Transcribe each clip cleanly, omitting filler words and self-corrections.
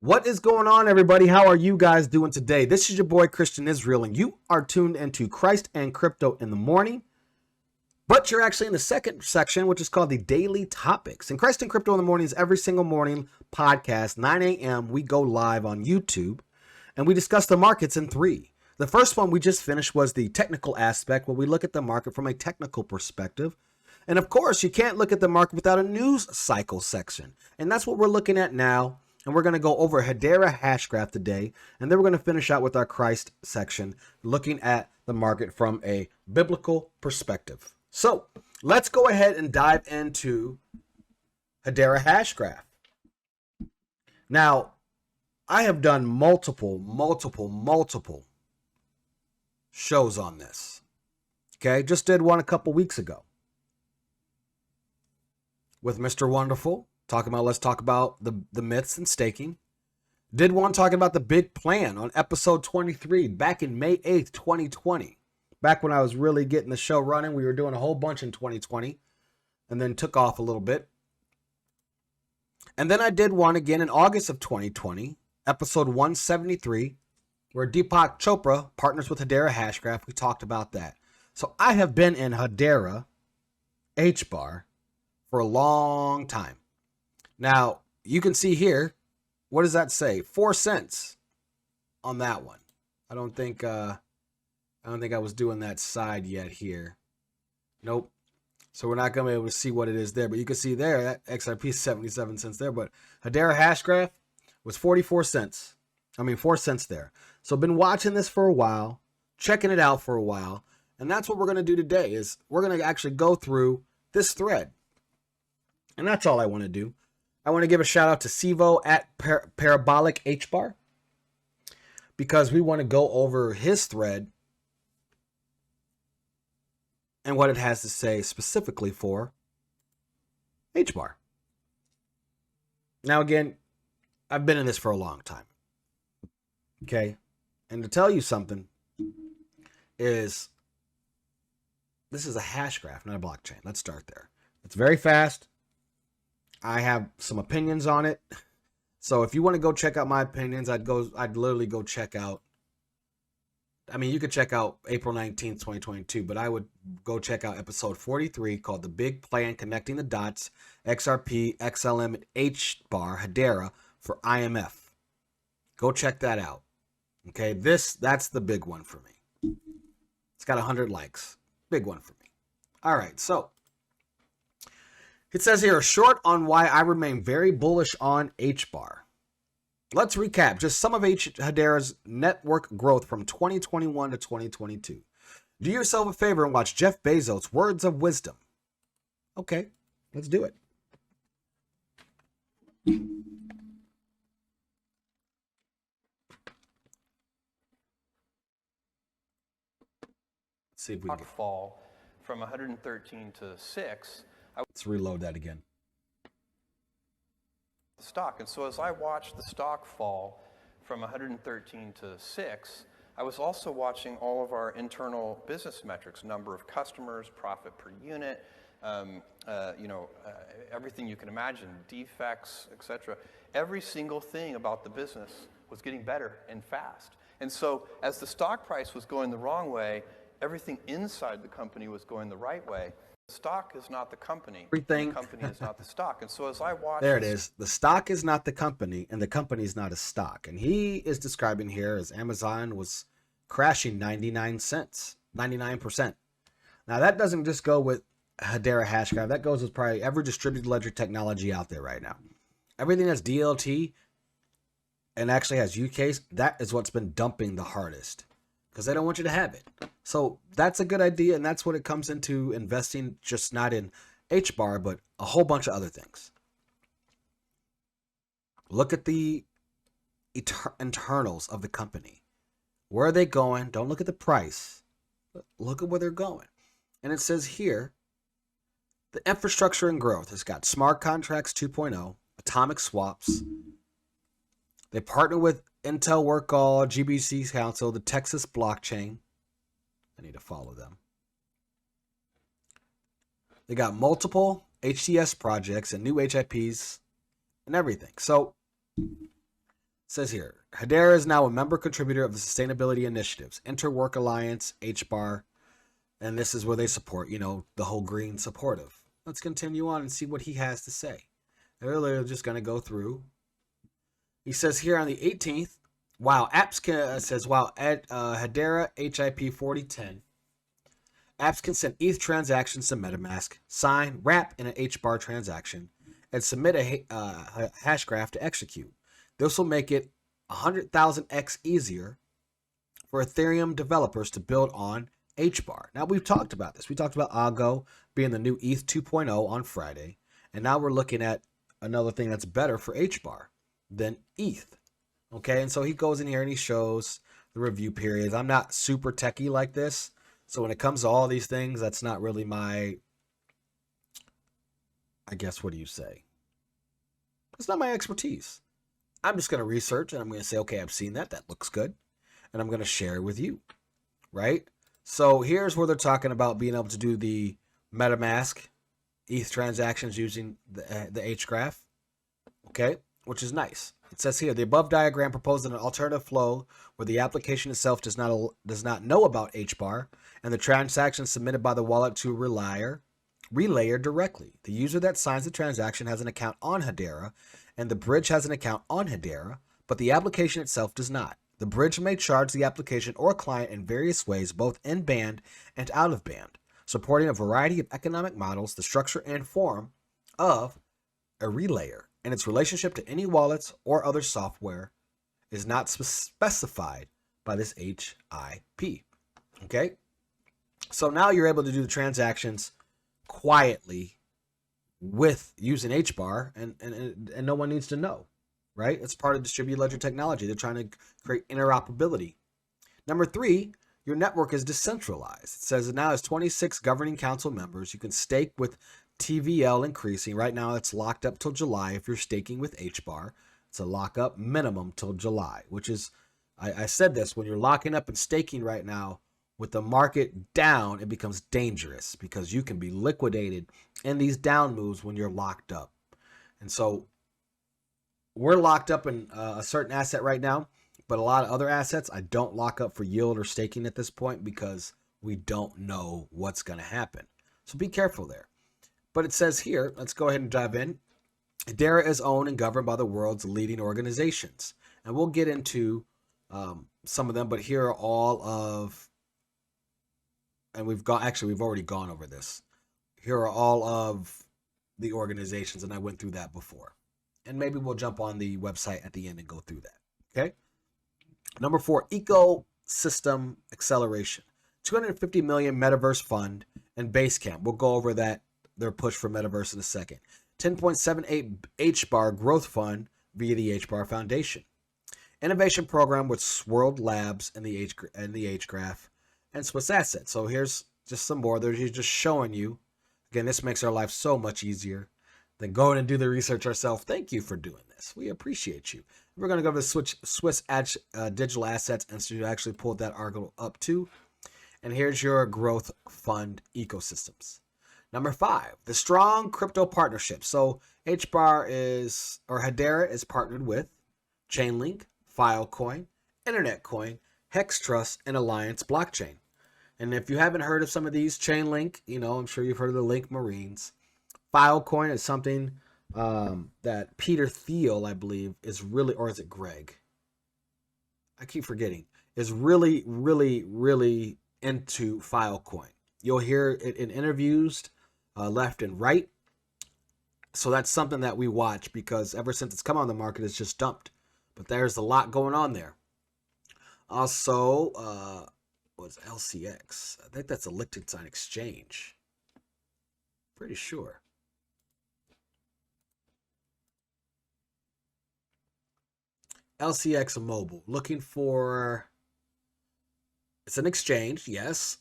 What is going on, everybody? How are you guys doing today? This is your boy Christian Israel, and you are tuned into Christ and Crypto in the Morning. But you're actually in the second section, which is called the Daily Topics. And Christ and Crypto in the Morning is every single morning podcast, 9 a.m. We go live on YouTube, and we discuss the markets in three. The first one we just finished was the technical aspect, where we look at the market from a technical perspective. And of course, you can't look at the market without a news cycle section. And that's what we're looking at now. And we're going to go over Hedera Hashgraph today. And then we're going to finish out with our Christ section, looking at the market from a biblical perspective. So let's go ahead and dive into Hedera Hashgraph. Now, I have done multiple shows on this. Okay, just did one a couple weeks ago with Mr. Wonderful. Let's talk about the myths and staking. Did one talking about the big plan on episode 23 back in May 8th, 2020. Back when I was really getting the show running. We were doing a whole bunch in 2020 and then took off a little bit. And then I did one again in August of 2020, episode 173, where Deepak Chopra partners with Hedera Hashgraph. We talked about that. So I have been in Hedera H-bar for a long time. Now, you can see here, what does that say? 4 cents on that one. I don't think I was doing that side yet here. Nope. So we're not going to be able to see what it is there. But you can see there, that XRP is 77 cents there. But Hedera Hashgraph was 44 cents. 4 cents there. So I've been watching this for a while, checking it out for a while. And that's what we're going to do today is we're going to actually go through this thread. And that's all I want to do. I want to give a shout out to Sivo at Parabolic H-Bar because we want to go over his thread and what it has to say specifically for H-Bar. Now, again, I've been in this for a long time. Okay. And to tell you something is this is a hash graph, not a blockchain. Let's start there. It's very fast. I have some opinions on it. So if you want to go check out my opinions, I'd literally go check out. You could check out April 19th, 2022, but I would go check out episode 43 called The Big Plan Connecting the Dots, XRP, XLM, and H-Bar, Hedera for IMF. Go check that out. Okay, that's the big one for me. It's got 100 likes. Big one for me. All right, so it says here, a short on why I remain very bullish on H-Bar. Let's recap just some of Hedera's network growth from 2021 to 2022. Do yourself a favor and watch Jeff Bezos' Words of Wisdom. Okay, let's do it. Let's see if we can fall from 113 to 6. Let's reload that again. The stock. And so as I watched the stock fall from 113 to 6, I was also watching all of our internal business metrics, number of customers, profit per unit, everything you can imagine, defects, etc. Every single thing about the business was getting better and fast. And so as the stock price was going the wrong way, everything inside the company was going the right way. The stock is not the company. Everything. The company is not the stock. And so as I watch... There it is. The stock is not the company, and the company is not a stock. And he is describing here as Amazon was crashing 99 cents, 99%. Now, that doesn't just go with Hedera Hashgraph. That goes with probably every distributed ledger technology out there right now. Everything that's DLT and actually has use case, that is what's been dumping the hardest because they don't want you to have it. So that's a good idea, and that's what it comes into investing, just not in H-Bar, but a whole bunch of other things. Look at the internals of the company. Where are they going? Don't look at the price. Look at where they're going. And it says here, the infrastructure and growth has got smart contracts 2.0, atomic swaps. They partner with Intel Workall, GBC Council, the Texas blockchain. I need to follow them. They got multiple HTS projects and new HIPs and everything. So says here, Hedera is now a member contributor of the Sustainability Initiatives, Interwork Alliance, HBAR, and this is where they support, the whole green supportive. Let's continue on and see what he has to say. They're just going to go through. He says here on the 18th, Hedera HIP 4010 apps can send ETH transactions to MetaMask, sign, wrap in an HBAR transaction, and submit a Hashgraph to execute. This will make it 100,000x easier for Ethereum developers to build on HBAR. Now, we've talked about this. We talked about Algo being the new ETH 2.0 on Friday, and now we're looking at another thing that's better for HBAR than ETH. Okay, and so he goes in here and he shows the review periods. I'm not super techie like this, so when it comes to all these things, that's not really my, I guess, what do you say? It's not my expertise. I'm just going to research and I'm going to say, okay, I've seen that. That looks good. And I'm going to share it with you, right? So here's where they're talking about being able to do the MetaMask ETH transactions using the Hgraph, okay, which is nice. It says here, the above diagram proposes an alternative flow where the application itself does not know about HBAR and the transaction submitted by the wallet to relayer directly. The user that signs the transaction has an account on Hedera, and the bridge has an account on Hedera, but the application itself does not. The bridge may charge the application or client in various ways, both in band and out of band, supporting a variety of economic models, the structure and form of a relayer, and its relationship to any wallets or other software is not specified by this HIP. Okay? So now you're able to do the transactions quietly with using HBAR, and no one needs to know, right? It's part of distributed ledger technology. They're trying to create interoperability. Number 3, your network is decentralized. It says it now has 26 governing council members. You can stake with TVL increasing. Right now it's locked up till July if you're staking with HBAR. It's a lockup minimum till July, which is, I said this, when you're locking up and staking right now, with the market down, it becomes dangerous because you can be liquidated in these down moves when you're locked up. And so we're locked up in a certain asset right now, but a lot of other assets I don't lock up for yield or staking at this point because we don't know what's going to happen. So be careful there. But it says here, let's go ahead and dive in. Hedera is owned and governed by the world's leading organizations. And we'll get into some of them, but here are all of, and we've already gone over this. Here are all of the organizations, and I went through that before. And maybe we'll jump on the website at the end and go through that. Okay. Number 4, ecosystem acceleration. 250 million metaverse fund and Basecamp. We'll go over that, their push for metaverse in a second. 10.78 HBAR growth fund via the HBAR Foundation. Innovation program with Swirled Labs and the Hgraph and Swiss Assets. So here's just some more. They're just showing you. Again, this makes our life so much easier than going and do the research ourselves. Thank you for doing this. We appreciate you. We're going to go to the Swiss Digital Assets Institute. I actually pulled that article up too. And here's your growth fund ecosystems. Number 5, the strong crypto partnership. So Hedera is partnered with Chainlink, Filecoin, Internet Coin, Hex Trust, and Alliance Blockchain. And if you haven't heard of some of these, Chainlink, I'm sure you've heard of the Link Marines. Filecoin is something that Peter Thiel, I believe, is really, or is it Greg? I keep forgetting. Is really, really, really into Filecoin. You'll hear it in interviews left and right. So that's something that we watch because ever since it's come on the market, it's just dumped. But there's a lot going on there. Also, what's LCX? I think that's a Liechtenstein exchange. Pretty sure. LCX Mobile. Looking for... It's an exchange, yes.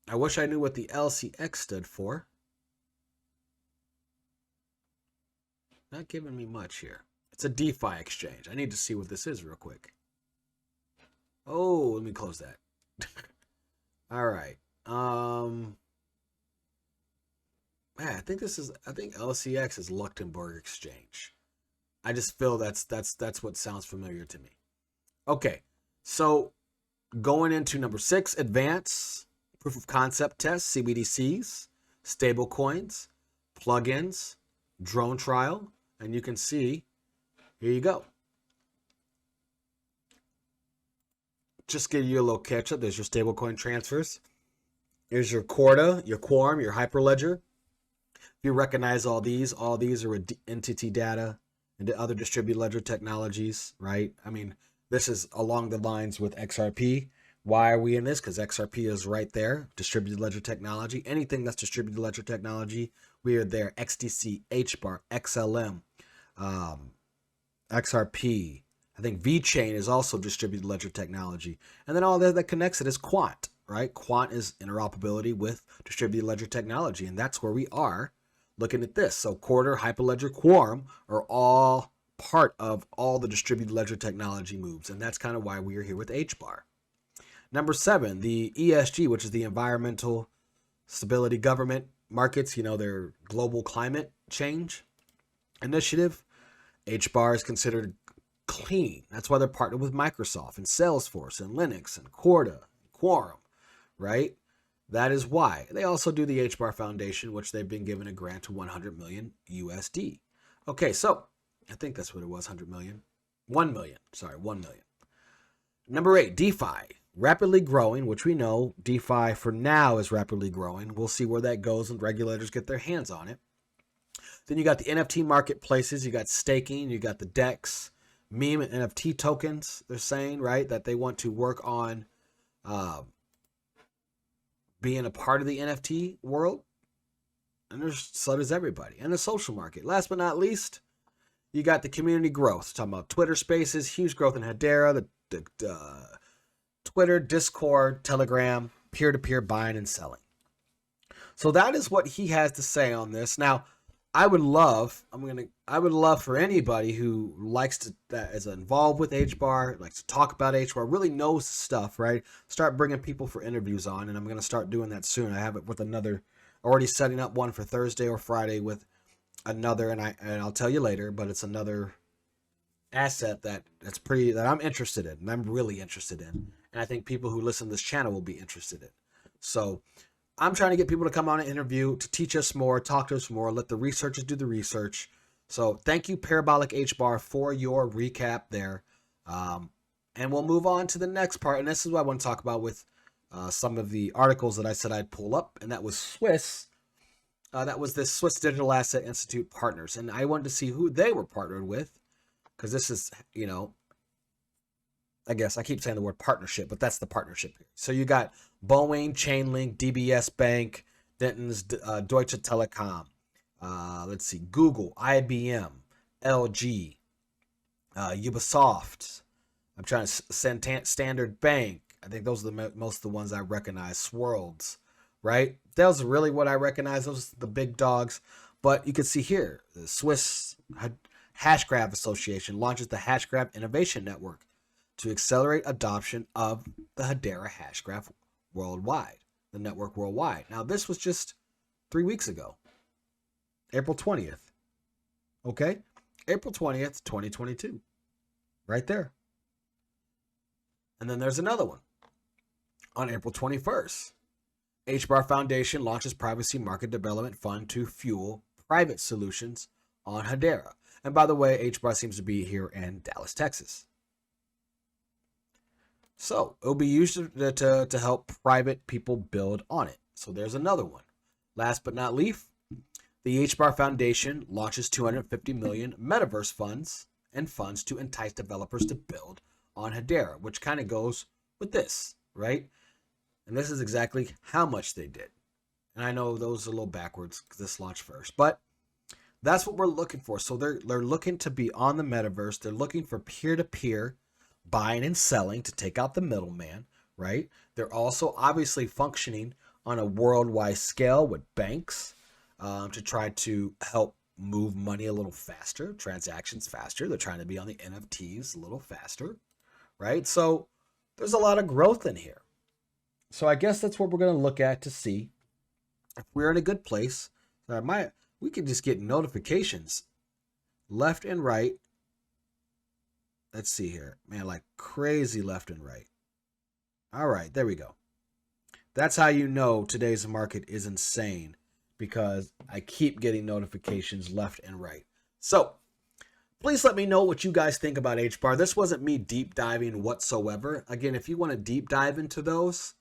I wish I knew what the LCX stood for. Not giving me much here. It's a DeFi exchange. I need to see what this is real quick. Oh, let me close that. All right. I think LCX is Luxembourg Exchange. I just feel that's what sounds familiar to me. Okay, so going into number 6, advanced proof of concept tests, CBDCs, stable coins, plugins, drone trial, and you can see here you go. Just give you a little catch up. There's your stablecoin transfers. Here's your Corda, your Quorum, your Hyperledger. If you recognize all these are entity data and the other distributed ledger technologies, right? I mean, this is along the lines with XRP. Why are we in this? Because XRP is right there, distributed ledger technology. Anything that's distributed ledger technology, we are there. XDC, HBAR, XLM, XRP. I think VeChain is also distributed ledger technology. And then all that connects it is Quant, right? Quant is interoperability with distributed ledger technology. And that's where we are looking at this. So Corda, Hyperledger, Quorum are all part of all the distributed ledger technology moves. And that's kind of why we are here with HBAR. Number 7, the ESG, which is the Environmental Stability Government Markets, their global climate change initiative. HBAR is considered clean. That's why they're partnered with Microsoft and Salesforce and Linux and Corda and Quorum, right? That is why. They also do the HBAR Foundation, which they've been given a grant to 100 million USD. Okay, so I think that's what it was, 100 million. 1 million, sorry, 1 million. Number 8, DeFi. Rapidly growing, which we know DeFi for now is rapidly growing. We'll see where that goes when regulators get their hands on it. Then you got the NFT marketplaces. You got staking. You got the DEX, meme and NFT tokens. They're saying, right, that they want to work on being a part of the NFT world. And so does everybody. And the social market. Last but not least, you got the community growth. Talking about Twitter Spaces, huge growth in Hedera, the Twitter, Discord, Telegram, peer-to-peer buying and selling. So that is what he has to say on this. Now, I would love for anybody who likes to, that is involved with HBAR, likes to talk about HBAR, really knows stuff, right? Start bringing people for interviews on, and I'm going to start doing that soon. I have it with another, already setting up one for Thursday or Friday with another, and I'll tell you later, but it's another asset that I'm interested in, and I'm really interested in, and I think people who listen to this channel will be interested in. So I'm trying to get people to come on and interview, to teach us more, talk to us more, let the researchers do the research. So thank you, Parabolic HBAR, for your recap there. And we'll move on to the next part, and this is what I want to talk about with some of the articles that I said I'd pull up, and that was Swiss. That was the Swiss Digital Asset Institute partners, and I wanted to see who they were partnered with, because this is, I guess I keep saying the word partnership, but that's the partnership here. So you got Boeing, Chainlink, DBS Bank, Denton's Deutsche Telekom. Let's see, Google, IBM, LG, Ubisoft. I'm trying to Standard Bank. I think those are most of the ones I recognize. Swirlds, right? Those are really what I recognize. Those are the big dogs. But you can see here, the Swiss Hashgraph Association launches the Hashgraph Innovation Network to accelerate adoption of the Hedera Hashgraph worldwide, the network worldwide. Now, this was just 3 weeks ago, April 20th. Okay? April 20th, 2022. Right there. And then there's another one. On April 21st, HBAR Foundation launches Privacy Market Development Fund to fuel private solutions on Hedera. And by the way, HBAR seems to be here in Dallas, Texas. So it'll be used to help private people build on it. So there's another one. Last but not least, the HBAR Foundation launches 250 million metaverse funds and funds to entice developers to build on Hedera, which kind of goes with this, right? And this is exactly how much they did. And I know those are a little backwards because this launched first, but that's what we're looking for. So they're looking to be on the metaverse. They're looking for peer-to-peer buying and selling to take out the middleman, right? They're also obviously functioning on a worldwide scale with banks to try to help move money a little faster, transactions faster. They're trying to be on the NFTs a little faster, right? So there's a lot of growth in here. So I guess that's what we're going to look at to see if we're in a good place. We can just get notifications left and right Let's see here. Man, like crazy left and right. All right, there we go. That's how you know today's market is insane, because I keep getting notifications left and right. So please let me know what you guys think about HBAR. This wasn't me deep diving whatsoever. Again, if you want to deep dive into those,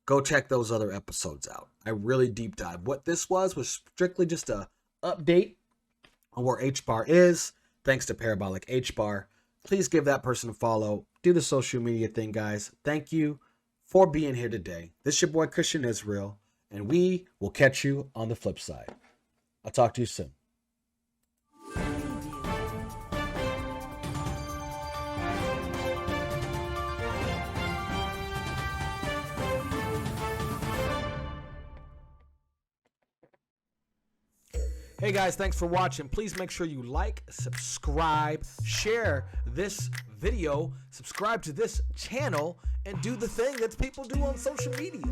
go check those other episodes out. I really deep dive. What this was strictly just a update on where HBAR is, thanks to Parabolic HBAR. Please give that person a follow. Do the social media thing, guys. Thank you for being here today. This is your boy Christian Israel, and we will catch you on the flip side. I'll talk to you soon. Hey guys, thanks for watching. Please make sure you like, subscribe, share this video, subscribe to this channel, and do the thing that people do on social media.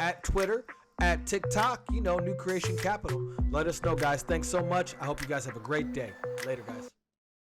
At Twitter, at TikTok, New Creation Capital. Let us know, guys. Thanks so much. I hope you guys have a great day. Later, guys.